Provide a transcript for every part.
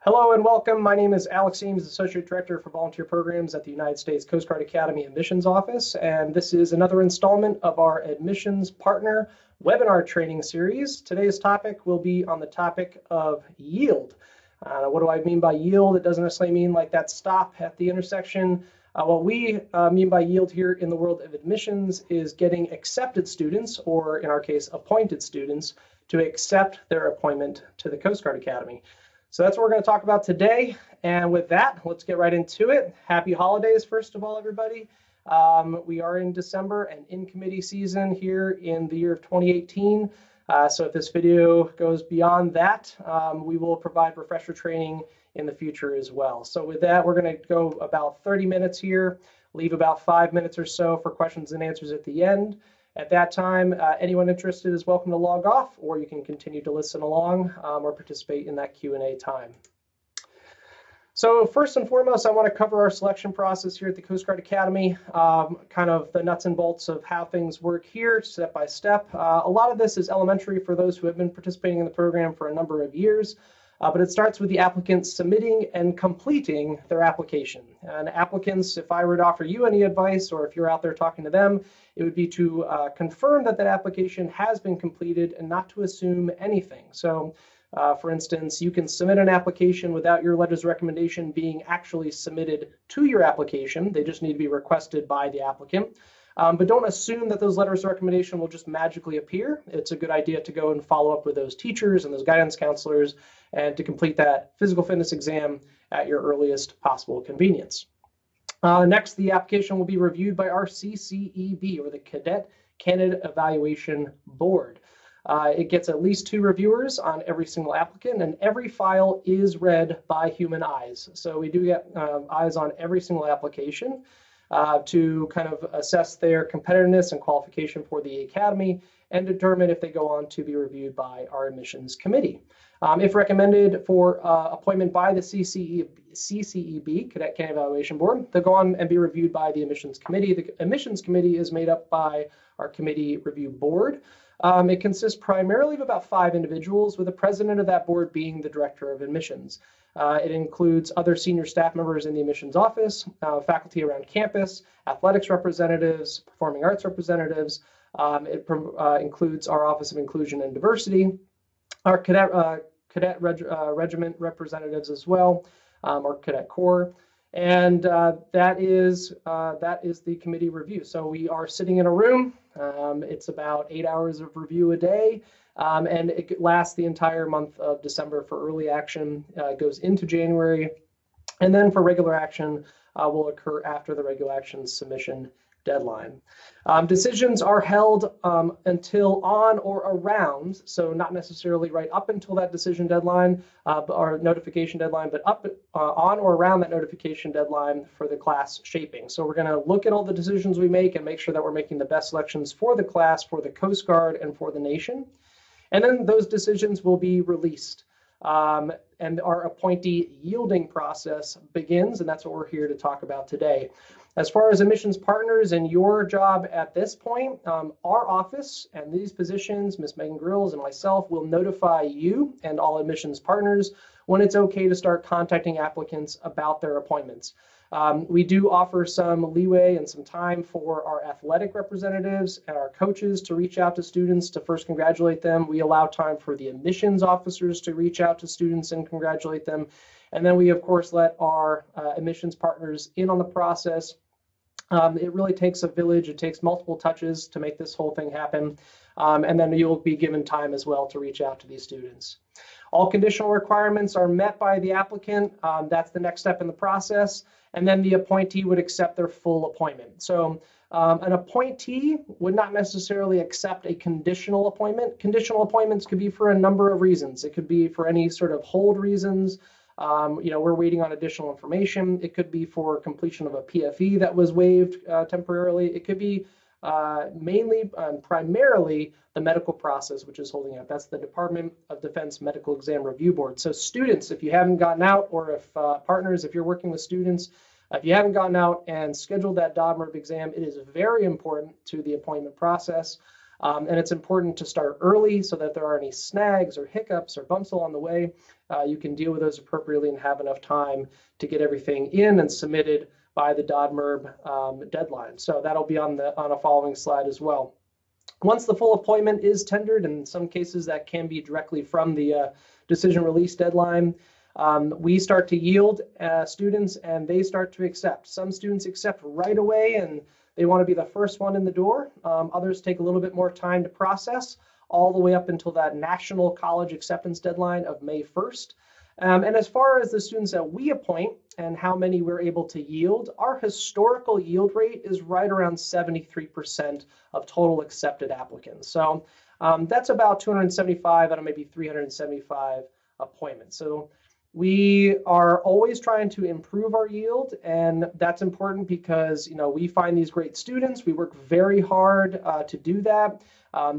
Hello and welcome. My name is Alex Eames, Associate Director for Volunteer Programs at the United States Coast Guard Academy Admissions Office, and this is another installment of our Admissions Partner webinar training series. Today's topic will be on the topic of yield. What do I mean by yield? It doesn't necessarily mean like that stop at the intersection. What we mean by yield here in the world of admissions is getting accepted students, or in our case, appointed students, to accept their appointment to the Coast Guard Academy. So that's what we're going to talk about today. And with that, let's get right into it. Happy holidays, first of all, everybody. We are in December and in committee season here in the year of 2018. So if this video goes beyond that, we will provide refresher training in the future as well. So with that, we're going to go about 30 minutes here, leave about 5 minutes or so for questions and answers at the end. At that time, anyone interested is welcome to log off, or you can continue to listen along or participate in that Q&A time. So first and foremost, I want to cover our selection process here at the Coast Guard Academy, kind of the nuts and bolts of how things work here, step by step. A lot of this is elementary for those who have been participating in the program for a number of years. But it starts with the applicants submitting and completing their application. And applicants, if I were to offer you any advice, or if you're out there talking to them, it would be to confirm that that application has been completed and not to assume anything. So, for instance, you can submit an application without your letters of recommendation being actually submitted to your application. They just need to be requested by the applicant. But don't assume that those letters of recommendation will just magically appear. It's a good idea to go and follow up with those teachers and those guidance counselors and to complete that physical fitness exam at your earliest possible convenience. Next, the application will be reviewed by our CCEB, or the Cadet Candidate Evaluation Board. It gets at least 2 reviewers on every single applicant, and every file is read by human eyes. So we do get eyes on every single application to kind of assess their competitiveness and qualification for the academy and determine if they go on to be reviewed by our admissions committee. If recommended for appointment by the CCEB, Cadet Candidate Evaluation Board, they'll go on and be reviewed by the admissions committee. The admissions committee is made up by our committee review board. It consists primarily of about 5 individuals, with the president of that board being the director of admissions. It includes other senior staff members in the admissions office, faculty around campus, athletics representatives, performing arts representatives. It includes our Office of Inclusion and Diversity, our cadet regiment representatives as well, or cadet corps. And that is the committee review. So we are sitting in a room. It's about 8 hours of review a day, and it lasts the entire month of December for early action. It goes into January, and then for regular action will occur after the regular action submission deadline. Decisions are held until on or around, so not necessarily right up until that decision deadline or notification deadline, but up on or around that notification deadline for the class shaping. So we're going to look at all the decisions we make and make sure that we're making the best selections for the class, for the Coast Guard, and for the nation. And then those decisions will be released. And our appointee yielding process begins, and that's what we're here to talk about today. As far as admissions partners and your job at this point, our office and these positions, Ms. Megan Grills and myself, will notify you and all admissions partners when it's okay to start contacting applicants about their appointments. We do offer some leeway and some time for our athletic representatives and our coaches to reach out to students to first congratulate them. We allow time for the admissions officers to reach out to students and congratulate them. And then we, of course, let our admissions partners in on the process. It really takes a village. It takes multiple touches to make this whole thing happen. And then you'll be given time as well to reach out to these students. All conditional requirements are met by the applicant. That's the next step in the process. And then the appointee would accept their full appointment. So an appointee would not necessarily accept a conditional appointment. Conditional appointments could be for a number of reasons. It could be for any sort of hold reasons. We're waiting on additional information. It could be for completion of a PFE that was waived temporarily. It could be mainly and primarily the medical process, which is holding up. That's the Department of Defense Medical Exam Review Board. So students, if you haven't gotten out, or if partners, if you're working with students, if you haven't gotten out and scheduled that DOMRB exam, it is very important to the appointment process. And it's important to start early so that there aren't any snags or hiccups or bumps along the way. You can deal with those appropriately and have enough time to get everything in and submitted by the DOD-MERB deadline. So that'll be on a following slide as well. Once the full appointment is tendered, in some cases that can be directly from the decision release deadline, we start to yield students and they start to accept. Some students accept right away and they want to be the first one in the door. Others take a little bit more time to process, all the way up until that national college acceptance deadline of May 1st. And as far as the students that we appoint and how many we're able to yield, our historical yield rate is right around 73% of total accepted applicants. So that's about 275 out of maybe 375 appointments. So we are always trying to improve our yield, and that's important because we find these great students. We work very hard to do that.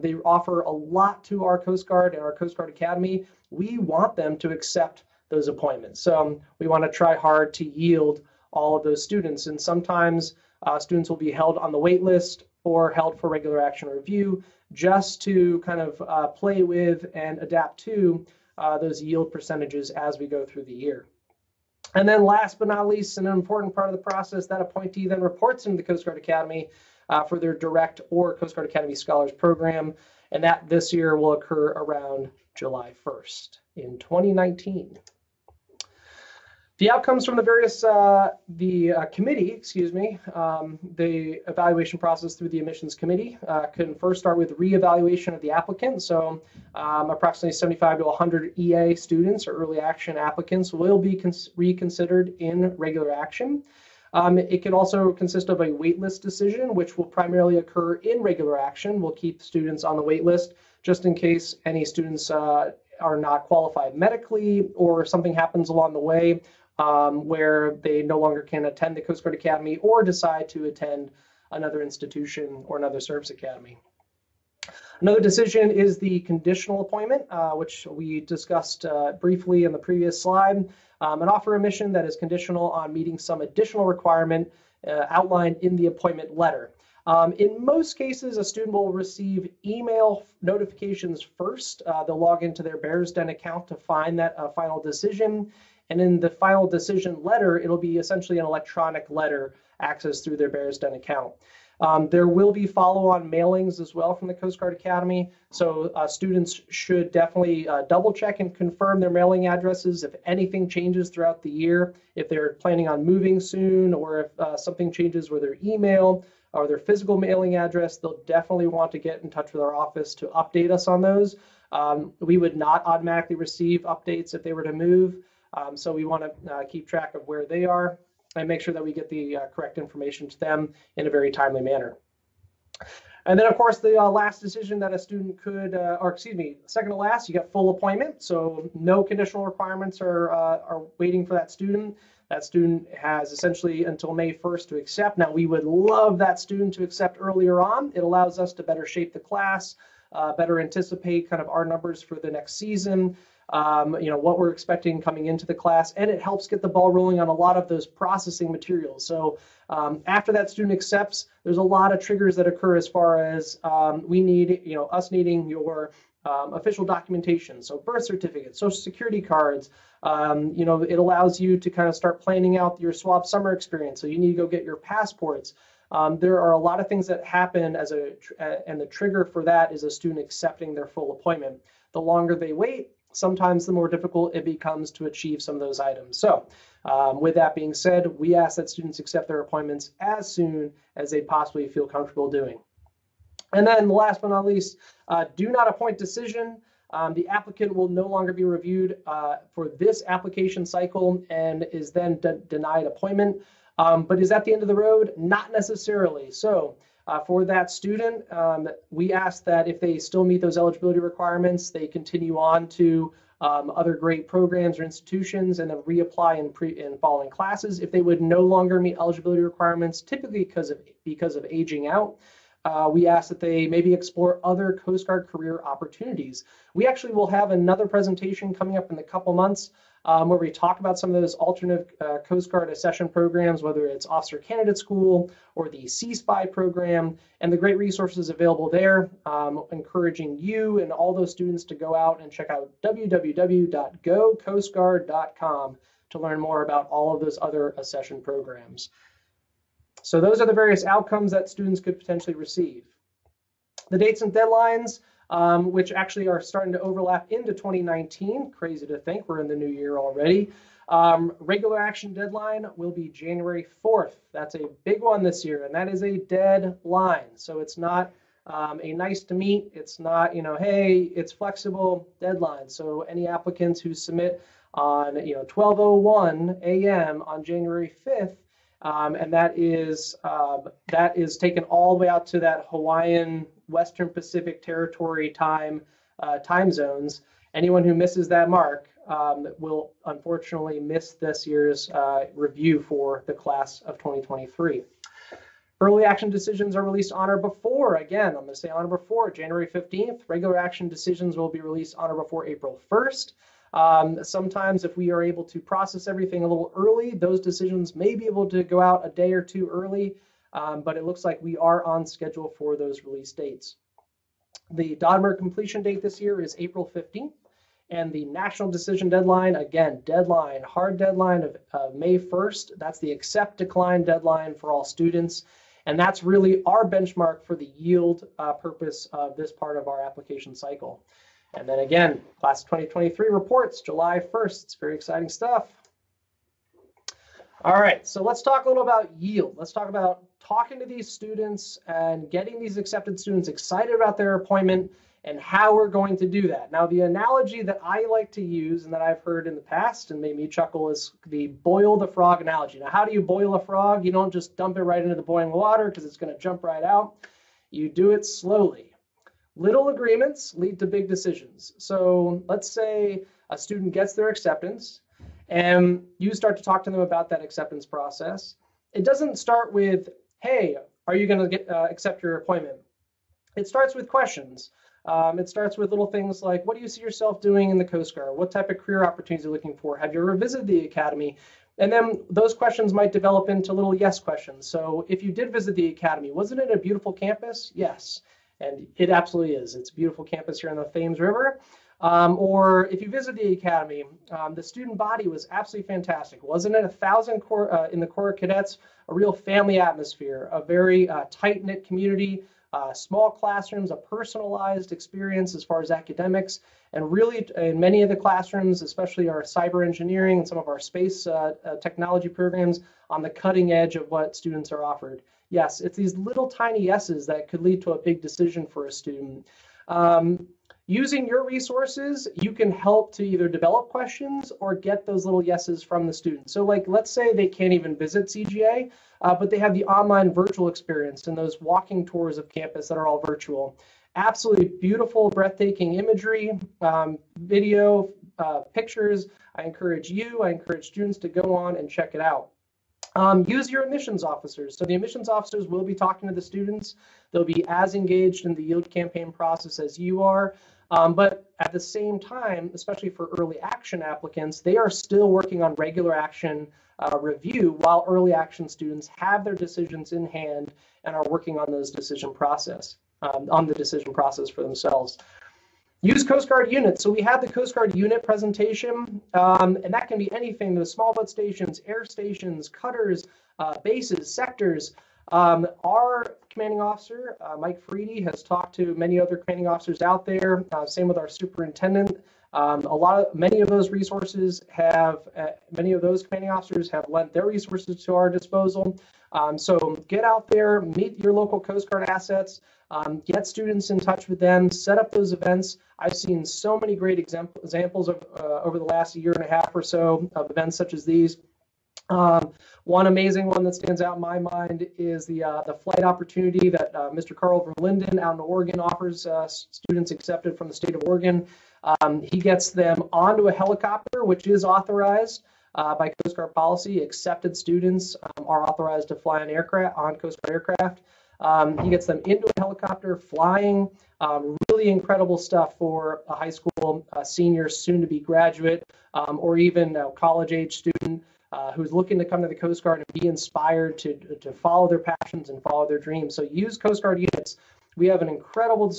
They offer a lot to our Coast Guard and our Coast Guard Academy. We want them to accept those appointments. So we want to try hard to yield all of those students. And sometimes students will be held on the wait list or held for regular action review just to kind of play with and adapt to those yield percentages as we go through the year. And then last but not least, an important part of the process, that appointee then reports into the Coast Guard Academy for their direct or Coast Guard Academy Scholars Program. And that this year will occur around July 1st in 2019. The outcomes from the various, committee, the evaluation process through the admissions committee can first start with reevaluation of the applicant. So approximately 75 to 100 EA students or early action applicants will be reconsidered in regular action. It can also consist of a waitlist decision, which will primarily occur in regular action. We'll keep students on the waitlist just in case any students are not qualified medically or something happens along the way where they no longer can attend the Coast Guard Academy or decide to attend another institution or another service academy. Another decision is the conditional appointment, which we discussed briefly in the previous slide. An offer admission that is conditional on meeting some additional requirement outlined in the appointment letter. In most cases, a student will receive email notifications first. They'll log into their Bears Den account to find that final decision. And in the final decision letter, it'll be essentially an electronic letter accessed through their Bears Den account. There will be follow-on mailings as well from the Coast Guard Academy. So students should definitely double check and confirm their mailing addresses if anything changes throughout the year, if they're planning on moving soon, or if something changes with their email or their physical mailing address. They'll definitely want to get in touch with our office to update us on those. We would not automatically receive updates if they were to move. So we want to keep track of where they are and make sure that we get the correct information to them in a very timely manner. And then, of course, the last decision that a student could, second to last, you get full appointment. So no conditional requirements are waiting for that student. That student has essentially until May 1st to accept. Now, we would love that student to accept earlier on. It allows us to better shape the class, better anticipate kind of our numbers for the next season. What we're expecting coming into the class, and it helps get the ball rolling on a lot of those processing materials. So after that student accepts, there's a lot of triggers that occur as far as we need, us needing your official documentation. So birth certificates, social security cards, it allows you to kind of start planning out your swap summer experience. So you need to go get your passports. There are a lot of things that happen and the trigger for that is a student accepting their full appointment. The longer they wait, sometimes the more difficult it becomes to achieve some of those items. So with that being said, we ask that students accept their appointments as soon as they possibly feel comfortable doing. And then last but not least, do not appoint decision. The applicant will no longer be reviewed for this application cycle and is then denied appointment. But is that the end of the road? Not necessarily. So for that student, we ask that if they still meet those eligibility requirements, they continue on to other great programs or institutions and then reapply in following classes. If they would no longer meet eligibility requirements, typically because of aging out, we ask that they maybe explore other Coast Guard career opportunities. We actually will have another presentation coming up in a couple months where we talk about some of those alternate Coast Guard accession programs, whether it's Officer Candidate School or the Sea-Spy program, and the great resources available there, encouraging you and all those students to go out and check out www.gocoastguard.com to learn more about all of those other accession programs. So those are the various outcomes that students could potentially receive. The dates and deadlines, which actually are starting to overlap into 2019. Crazy to think we're in the new year already. Regular action deadline will be January 4th. That's a big one this year, and that is a deadline. So it's not a nice to meet. It's not, hey, it's flexible deadline. So any applicants who submit on, 12:01 a.m. on January 5th, and that is taken all the way out to that Hawaiian Western Pacific Territory time zones. Anyone who misses that mark will unfortunately miss this year's review for the class of 2023. Early action decisions are released on or before, again, I'm going to say on or before January 15th. Regular action decisions will be released on or before April 1st. Sometimes if we are able to process everything a little early, those decisions may be able to go out a day or two early, but it looks like we are on schedule for those release dates. The DODMER completion date this year is April 15th, and the national decision deadline, again, hard deadline of May 1st. That's the accept decline deadline for all students, and that's really our benchmark for the yield purpose of this part of our application cycle. And then again, class 2023 reports, July 1st. It's very exciting stuff. All right, so let's talk a little about yield. Let's talk about talking to these students and getting these accepted students excited about their appointment and how we're going to do that. Now, the analogy that I like to use and that I've heard in the past and made me chuckle is the boil the frog analogy. Now, how do you boil a frog? You don't just dump it right into the boiling water because it's going to jump right out. You do it slowly. Little agreements lead to big decisions. So let's say a student gets their acceptance and you start to talk to them about that acceptance process. It doesn't start with, hey, are you going to accept your appointment? It starts with questions. It starts with little things like, what do you see yourself doing in the Coast Guard? What type of career opportunities are you looking for? Have you ever visited the academy? And then those questions might develop into little yes questions. So if you did visit the academy, wasn't it a beautiful campus? Yes. And it absolutely is. It's a beautiful campus here on the Thames River. Or if you visit the academy, the student body was absolutely fantastic. Wasn't it 1,000 in the Corps of Cadets? A real family atmosphere, a very tight-knit community, small classrooms, a personalized experience as far as academics, and really in many of the classrooms, especially our cyber engineering and some of our space technology programs, on the cutting edge of what students are offered. Yes, it's these little tiny yeses that could lead to a big decision for a student. Using your resources, you can help to either develop questions or get those little yeses from the student. So like, let's say they can't even visit CGA, but they have the online virtual experience and those walking tours of campus that are all virtual. Absolutely beautiful, breathtaking imagery, video, pictures. I encourage students to go on and check it out. Use your admissions officers. So the admissions officers will be talking to the students. They'll be as engaged in the yield campaign process as you are. But at the same time, especially for early action applicants, they are still working on regular action review while early action students have their decisions in hand and are working on those decision process, for themselves. Use Coast Guard units. So we have the Coast Guard unit presentation, and that can be anything, those small boat stations, air stations, cutters, bases, sectors. Our commanding officer, Mike Freedy, has talked to many other commanding officers out there, same with our superintendent. Many of those commanding officers have lent their resources to our disposal. So get out there, meet your local Coast Guard assets, get students in touch with them, set up those events. I've seen so many great examples of over the last year and a half or so of events such as these. One amazing one that stands out in my mind is the flight opportunity that Mr. Carl Verlinden out in Oregon offers students accepted from the state of Oregon. He gets them onto a helicopter, which is authorized by Coast Guard policy. Accepted students are authorized to fly on Coast Guard aircraft. He gets them into a helicopter, flying. Really incredible stuff for a high school senior, soon-to-be graduate, or even a college-age student who's looking to come to the Coast Guard and be inspired to follow their passions and follow their dreams. So use Coast Guard units. We have an incredible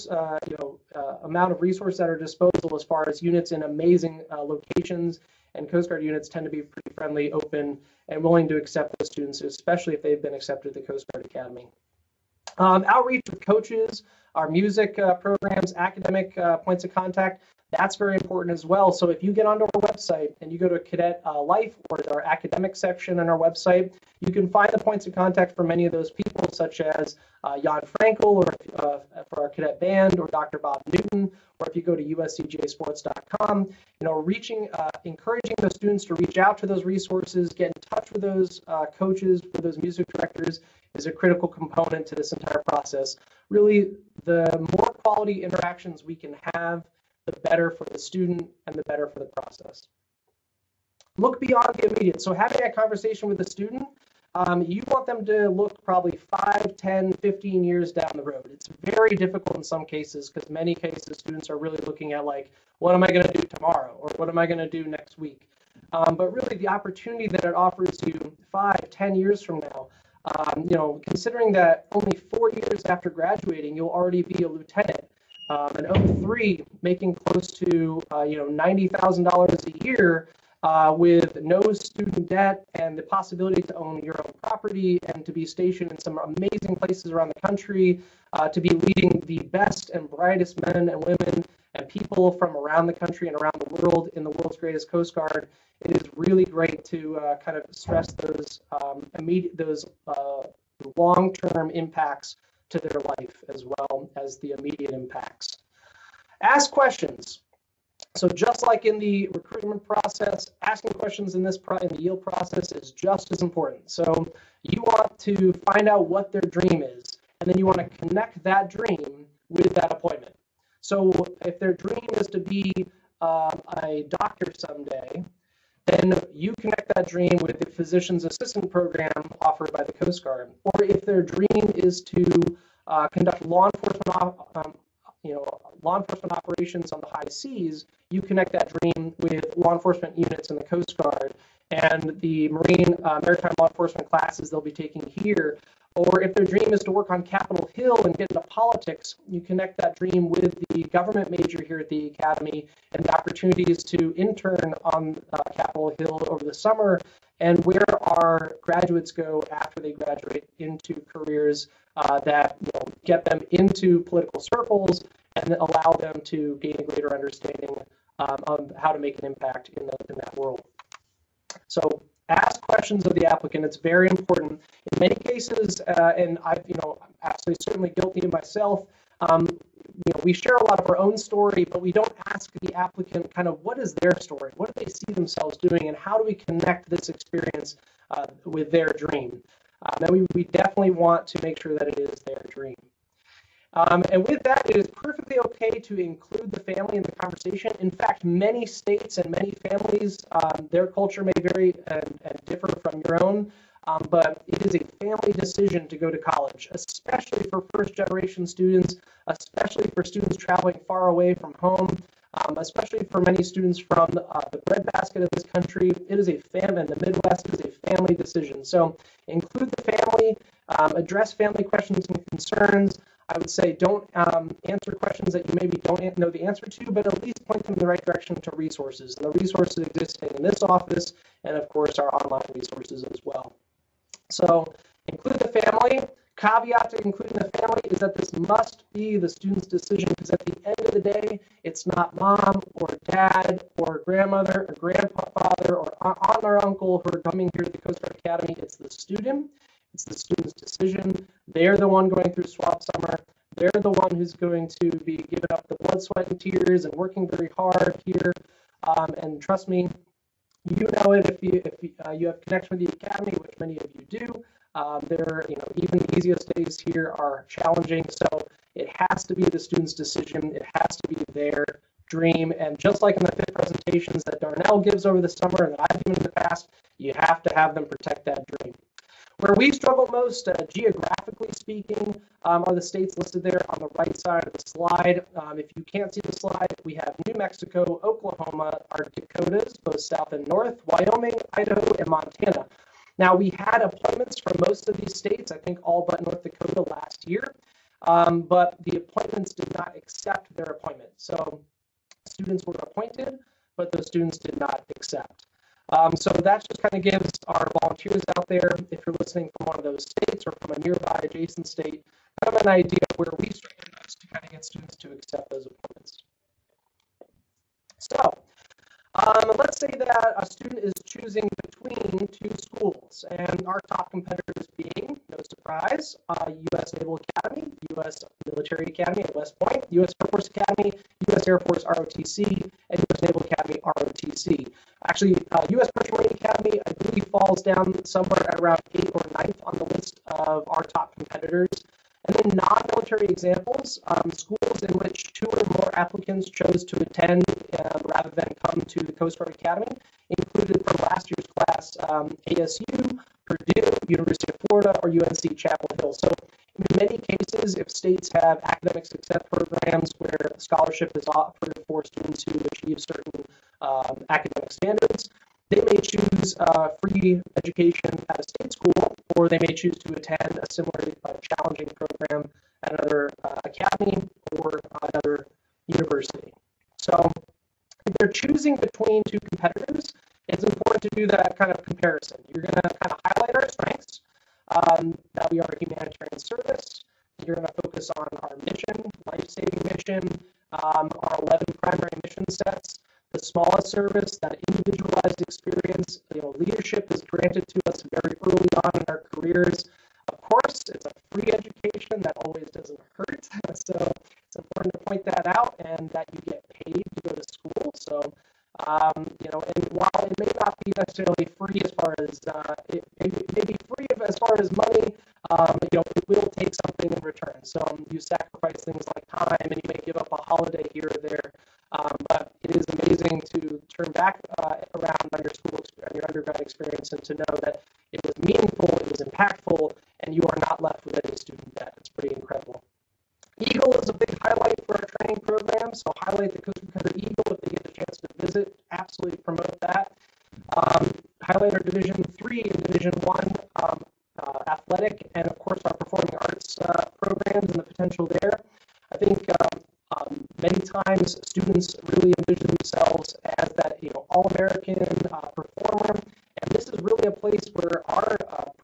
amount of resources at our disposal as far as units in amazing locations, and Coast Guard units tend to be pretty friendly, open, and willing to accept those students, especially if they've been accepted to the Coast Guard Academy. Outreach with coaches, our music programs, academic points of contact, that's very important as well. So if you get onto our website and you go to Cadet Life or our academic section on our website, you can find the points of contact for many of those people, such as Jan Frankel, or for our cadet band, or Dr. Bob Newton, or if you go to USCGAsports.com, encouraging those students to reach out to those resources, get in touch with those coaches, with those music directors, is a critical component to this entire process. Really, the more quality interactions we can have, the better for the student and the better for the process. Look beyond the immediate. So having a conversation with the student, you want them to look probably 5, 10, 15 years down the road. It's very difficult in some cases because many cases students are really looking at like, what am I going to do tomorrow? Or what am I going to do next week? But really the opportunity that it offers you 5, 10 years from now, considering that only 4 years after graduating, you'll already be a lieutenant. An 03 making close to $90,000 a year with no student debt and the possibility to own your own property and to be stationed in some amazing places around the country, to be leading the best and brightest men and women and people from around the country and around the world in the world's greatest Coast Guard. It is really great to kind of stress those long-term impacts to their life as well as the immediate impacts. Ask questions. So just like in the recruitment process, asking questions in the yield process is just as important. So you want to find out what their dream is, and then you want to connect that dream with that appointment. So if their dream is to be a doctor someday, then you connect that dream with the physician's assistant program offered by the Coast Guard. Or if their dream is to conduct law enforcement operations on the high seas, you connect that dream with law enforcement units in the Coast Guard and the maritime law enforcement classes they'll be taking here. Or if their dream is to work on Capitol Hill and get into politics, you connect that dream with the government major here at the Academy and the opportunities to intern on Capitol Hill over the summer, and where our graduates go after they graduate into careers that will get them into political circles and allow them to gain a greater understanding of how to make an impact in that world. So ask questions of the applicant. It's very important. In many cases, and I'm absolutely certainly guilty of myself, we share a lot of our own story, but we don't ask the applicant kind of what is their story, what do they see themselves doing, and how do we connect this experience with their dream. And we definitely want to make sure that it is their dream. And with that, it is perfectly okay to include the family in the conversation. In fact, many states and many families, their culture may vary and differ from your own, but it is a family decision to go to college, especially for first-generation students, especially for students traveling far away from home, especially for many students from the breadbasket of this country. It is a family in the Midwest. It is a family decision. So include the family, address family questions and concerns. I would say don't answer questions that you maybe don't know the answer to, but at least point them in the right direction to resources. And the resources existing in this office, and of course our online resources as well. So include the family. Caveat to including the family is that this must be the student's decision, because at the end of the day, it's not mom or dad or grandmother or grandfather or aunt or uncle who are coming here to the Coast Guard Academy. It's the student. It's the student's decision. They're the one going through swap summer. They're the one who's going to be giving up the blood, sweat, and tears and working very hard here. And trust me, you know it if you have connection with the Academy, which many of you do. Even the easiest days here are challenging. So it has to be the student's decision. It has to be their dream. And just like in the 5 presentations that Darnell gives over the summer and that I've given in the past, you have to have them protect that dream. Where we struggle most, geographically speaking, are the states listed there on the right side of the slide. If you can't see the slide, we have New Mexico, Oklahoma, our Dakotas, both south and north, Wyoming, Idaho, and Montana. Now, we had appointments for most of these states, I think all but North Dakota last year, but the appointments did not accept their appointment. So students were appointed, but those students did not accept. So that just kind of gives our volunteers out there, if you're listening from one of those states or from a nearby adjacent state, kind of an idea of where we struggle most to kind of get students to accept those appointments. So let's say that a student is choosing between two schools, and our top competitors being, no surprise, U.S. Naval Academy, U.S. Military Academy at West Point, U.S. Air Force Academy, U.S. Air Force ROTC, and U.S. Naval Academy ROTC. Actually, U.S. Commercial Marine Academy, I believe, falls down somewhere at around 8th or 9th on the list of our top competitors. And then non-military examples, schools in which 2 or more applicants chose to attend rather than come to the Coast Guard Academy, included from last year's class ASU, Purdue, University of Florida, or UNC Chapel Hill. So in many cases, if states have academic success programs where scholarship is offered for students who achieve certain academic standards, they may choose free education at a state school, or they may choose to attend a similarly challenging program at another academy or another university. So if they're choosing between two competitors, it's important to do that kind of comparison. You're going to kind of highlight our strengths, that we are a humanitarian service. You're going to focus on our mission, life-saving mission, our 11 primary mission sets, the smallest service, that individualized experience. Leadership is granted to us very early on in our careers. Of course, it's a free education. That always doesn't hurt. So it's important to point that out, and that you get paid to go to school. So, and while it may not be necessarily free as far as, it may be free as far as money, it will take something in return. So you sacrifice things like time, and you may give up a holiday here or there. But it is amazing to turn back around on your school experience, your undergrad experience, and to know that it was meaningful, it was impactful, and you are not left with any student debt. It's pretty incredible. Eagle is a big highlight for our training program, so highlight the Coast Guard Eagle if they get a chance to visit. Absolutely promote that. Highlight our Division III and Division I athletic, and of course our performing arts programs and the potential there. I think many times students really envision themselves as that all-American performer, and this is really a place where our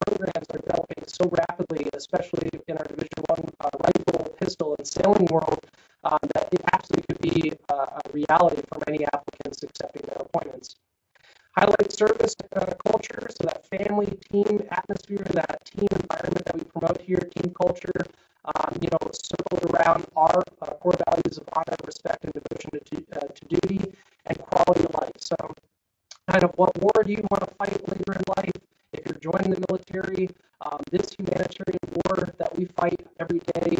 programs are developing so rapidly, especially in our Division I rifle, pistol, and sailing world, that it absolutely could be a reality for many applicants accepting their appointments. Highlight service culture, so that family, team atmosphere, that team environment that we promote here, team culture, circled around our core values of honor, respect, and devotion to duty, and quality of life. So kind of what war do you want to fight later in life? If you're joining the military, this humanitarian war that we fight every day,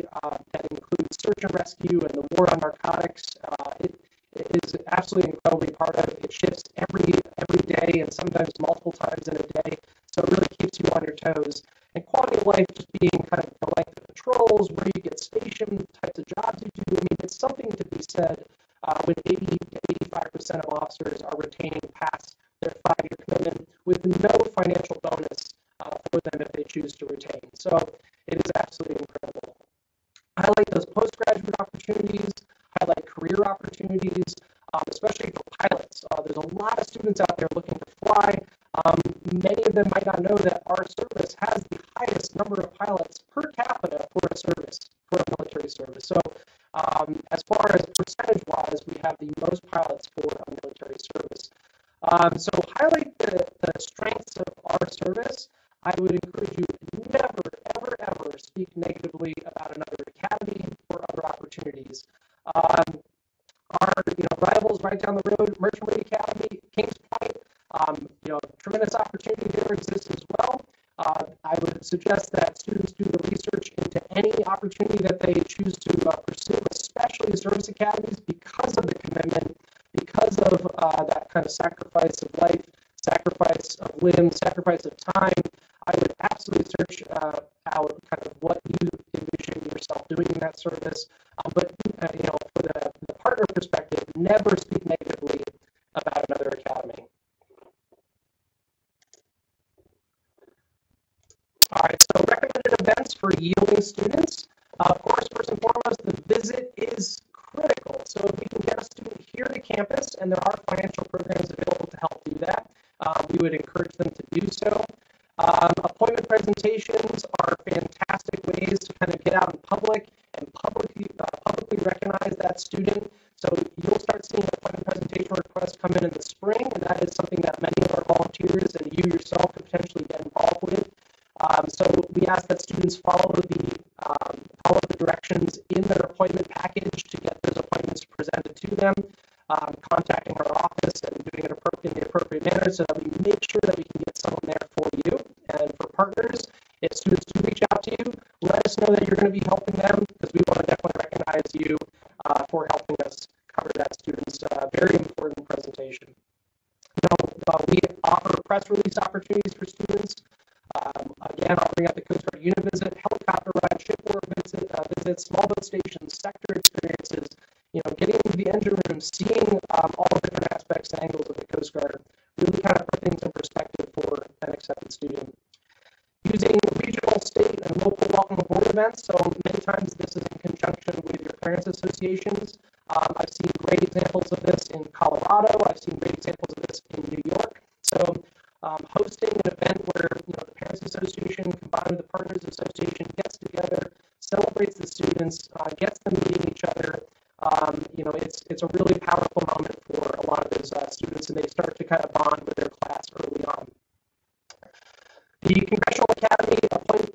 that includes search and rescue and the war on narcotics, it is absolutely incredibly part of it. It shifts every day, and sometimes multiple times in a day, so it really keeps you on your toes. And quality of life just being kind of the length of patrols, where you get stationed, types of jobs you do. I mean, it's something to be said when 80 to 85% of officers are retaining past their 5-year commitment with no financial bonus for them if they choose to retain. So it is absolutely incredible. Highlight those postgraduate opportunities, highlight career opportunities, especially for pilots. There's a lot of students out there looking to fly. Many of them might not know that our service has the highest number of pilots per capita for a military service. So as far as percentage-wise, we have the most pilots for a military service. So highlight the strengths of our service. I would encourage you never, ever, ever speak negatively about another academy or other opportunities. Our rivals right down the road, Merchant Marine Academy, Kings Point, tremendous opportunity there exists as well. I would suggest that students do the research into any opportunity that they choose to pursue, especially service academies, because of the commitment, because of that kind of sacrifice of life, sacrifice of limbs, sacrifice of time. I would absolutely never speak negatively about another academy. All right, so recommended events for yielding students. Of course, first and foremost, the visit is critical. So if we can get a student here to campus, and there are financial programs available to help do that, we would encourage them to do so. Appointment presentations are fantastic ways to kind of get out in public and publicly recognize that student. So you'll start seeing appointment presentation requests come in the spring, and that is something that many of our volunteers and you yourself could potentially get involved with. So we ask that students follow the directions in their appointment package to get those appointments presented to them, contacting our office and doing it in the appropriate manner so that we make sure that we can get someone there for you. And for partners, if students do reach out to you, let us know that you're going to be helping them, because we want to definitely recognize you for helping us cover that student's very important presentation. We offer press release opportunities for students. Again, I'll bring up the Coast Guard unit visit, helicopter ride, shipboard visits, small boat stations, sector experiences, getting into the engine room, seeing all the different aspects and angles of the Coast Guard, really kind of put things in perspective for an accepted student. Using regional, state, and local welcome aboard events, so many times this is in conjunction with your parents' associations. I've seen great examples of this in Colorado. I've seen great examples of this in New York. So hosting an event where the Parents Association combined with the Partners Association gets together, celebrates the students, gets them meeting each other. It's a really powerful moment for a lot of those students, and they start to kind of bond with their class early on. The Congressional Academy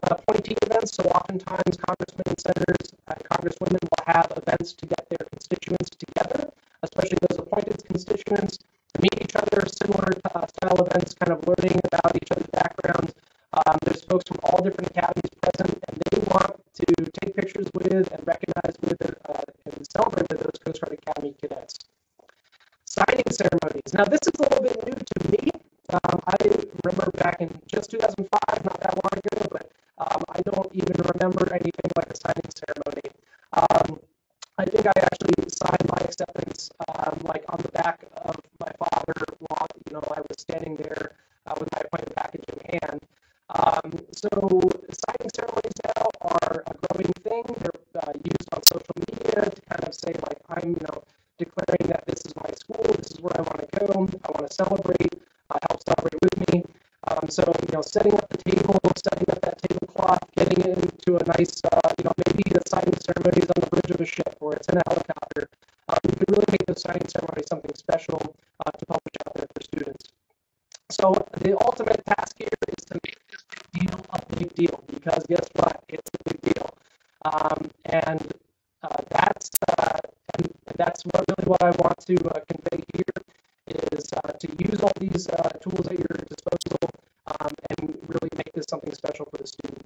appointee events, so oftentimes congressmen and senators and congresswomen will have events to get their constituents together, especially those appointed constituents, to meet each other, similar style events, kind of learning about each other's backgrounds. There's folks from all different academies present, and they want to take pictures with and recognize with and celebrate with those Coast Guard Academy cadets. Signing ceremonies. Now, this is a little bit new to me. I remember back in just 2005, not that long ago, but I don't even remember anything like a signing ceremony. I think I actually signed my acceptance like on the back of my father while I was standing there with my appointment package in hand. So signing ceremonies now are a growing thing. They're used on social media to kind of say, like, I'm declaring that this is my school, this is where I want to go, I want to celebrate, help celebrate with me. So setting up the table, setting up that tablecloth, getting into a nice, maybe the signing ceremony is on the bridge of a ship or it's in a helicopter. You can really make the signing ceremony something special to publish out there for students. So the ultimate task here is to make this big deal a big deal, because guess what? It's a big deal. And that's what I want to convey here is to use all these tools at your disposal and really make this something special for the student.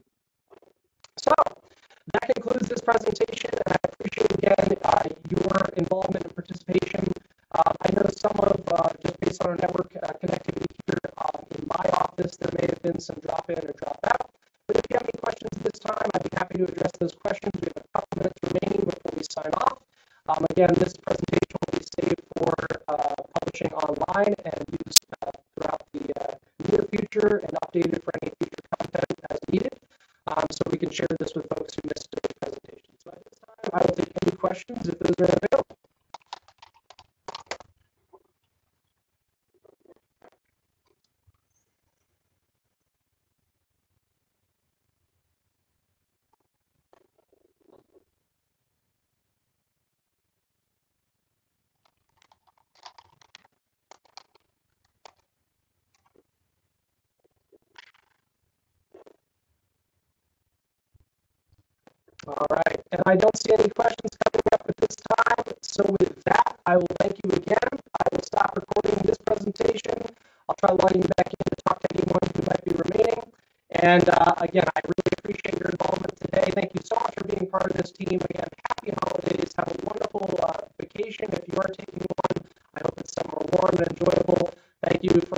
So that concludes this presentation, and I appreciate again your involvement and participation. I know some of, just based on our network connectivity here in my office, there may have been some drop in or drop out. But if you have any questions this time, I'd be happy to address those questions. We have a couple minutes remaining before we sign off. Again, this presentation will be saved for publishing online and used throughout the near future and updated for any future content as needed. So we can share this with folks who missed today's presentation. So at this time, I will take any questions if those are available. All right, and I don't see any questions coming up at this time. So with that, I will thank you again. I will stop recording this presentation. I'll try logging back in to talk to anyone who might be remaining. And again, I really appreciate your involvement today. Thank you so much for being part of this team. Again, happy holidays. Have a wonderful vacation if you are taking one. I hope it's somewhere warm and enjoyable. Thank you for